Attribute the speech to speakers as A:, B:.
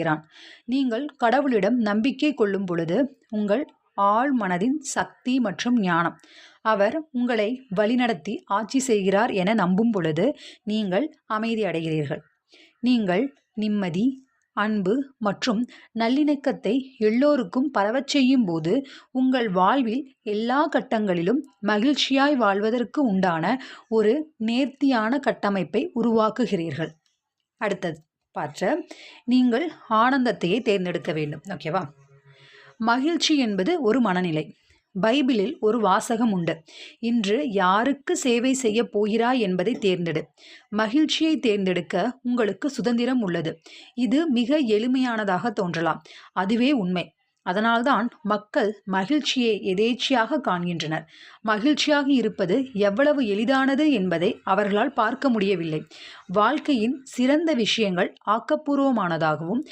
A: காட்டுகிறான். நீங்கள் கடவுளிடம் நம்பிக்கை கொள்ளும் பொழுது உங்கள் ஆழ் மனதின் சக்தி மற்றும் ஞானம், அவர் உங்களை வழிநடத்தி ஆட்சி செய்கிறார் என நம்பும் பொழுது நீங்கள் அமைதி அடைகிறீர்கள். நீங்கள் நிம்மதி, அன்பு மற்றும் நல்லிணக்கத்தை எல்லோருக்கும் பரவச் செய்யும் போது உங்கள் வாழ்வில் எல்லா கட்டங்களிலும் மகிழ்ச்சியாய் வாழ்வதற்கு உண்டான ஒரு நேர்த்தியான கட்டமைப்பை உருவாக்குகிறீர்கள். அடுத்தது பார்த்த நீங்கள் ஆனந்தத்தையே தேர்ந்தெடுக்க வேண்டும். ஓகேவா? மகிழ்ச்சி என்பது ஒரு மனநிலை. பைபிளில் ஒரு வாசகம் உண்டு. இன்று யாருக்கு சேவை செய்ய போகிறாய் என்பதை தேர்ந்தெடு. மகிழ்ச்சியை தேர்ந்தெடுக்க உங்களுக்கு சுதந்திரம் உள்ளது. இது மிக எளிமையானதாக தோன்றலாம், அதுவே உண்மை. அதனால்தான் மக்கள் மகிழ்ச்சியை எதேச்சையாக காண்கின்றனர். மகிழ்ச்சியாக இருப்பது எவ்வளவு எளிதானது என்பதை அவர்களால் பார்க்க முடியவில்லை. வாழ்க்கையின் சிறந்த விஷயங்கள் ஆக்கப்பூர்வமானதாகவும்